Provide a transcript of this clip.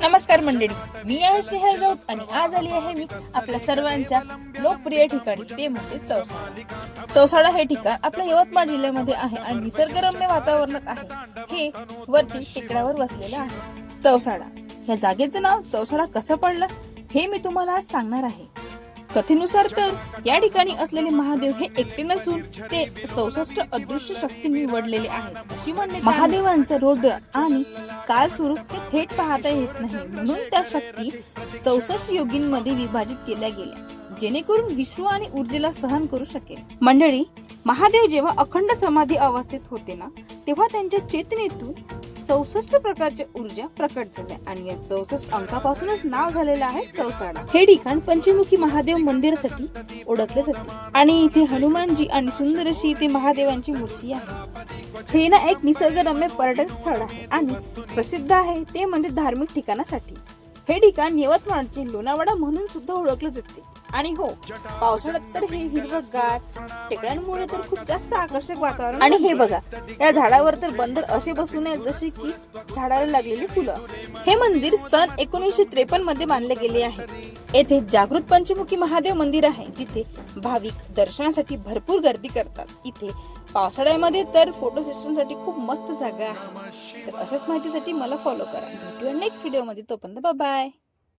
नमस्कार मंडळी, मी आहे स्नेहल राऊत आणि आज आली आहे मी आपल्या सर्वांच्या लोकप्रिय ठिकाणी, ते म्हणजे चौसाळा. चौसाळा हे ठिकाण आपल्या यवतमाळ जिल्ह्यामध्ये आहे आणि निसर्गरम्य वातावरणात आहे. हे वरती टेकड्यावर वसलेलं आहे. चौसाळा या जागेचं नाव चौसाळा कसं पडलं हे मी तुम्हाला आज सांगणार आहे. कथेनुसार तर या ठिकाणी असलेले महादेव हे एकटे नसून ते 64 अदृश्य शक्तींनी निवडलेले आहेत अशी मान्यता. महादेवांचं रौद्र आणि काल स्वरूप ते थेट पाहता येत नाही, म्हणून त्या शक्ती 64 योगींमध्ये विभाजित केल्या गेल्या, जेणेकरून विश्व आणि ऊर्जेला सहन करू शकेल. मंडळी, महादेव जेव्हा अखंड समाधी अवस्थेत होते ना, तेव्हा त्यांच्या चेतनेतून 64 प्रकारच्या ऊर्जा प्रकट झाल्या आणि या 64 अंकापासूनच नाव झालेलं आहे चौसाळा. हे ठिकाण पंचमुखी महादेव मंदिरासाठी ओळखले जाते आणि इथे हनुमानजी आणि सुंदर अशी इथे महादेवांची मूर्ती आहे. हे ना एक निसर्गरम्य पर्यटन स्थळ आहे आणि प्रसिद्ध आहे ते म्हणजे धार्मिक ठिकाणासाठी. हे ठिकाण यवतमाळचे लोणावळा म्हणून सुद्धा ओळखले जाते. आणि हो, पावसाळ्यात तर हे हिरवगार टेकड्यांमुळे तर खूप जास्त आकर्षक वातावरण. आणि हे बघा, या झाडावर तर बंदर असे बसू नये जसे की झाडाला लागलेली फुलं. हे मंदिर सन 1953 मध्ये बांधले गेले आहे. येथे जागृत पंचमुखी महादेव मंदिर आहे, जिथे भाविक दर्शनासाठी भरपूर गर्दी करतात. इथे पावसाळ्यामध्ये तर फोटो सेशन साठी खूप मस्त जागा आहे. तर अशाच माहितीसाठी मला फॉलो करा. भेटूया नेक्स्ट व्हिडिओ मध्ये. तोपर्यंत बाय बाय.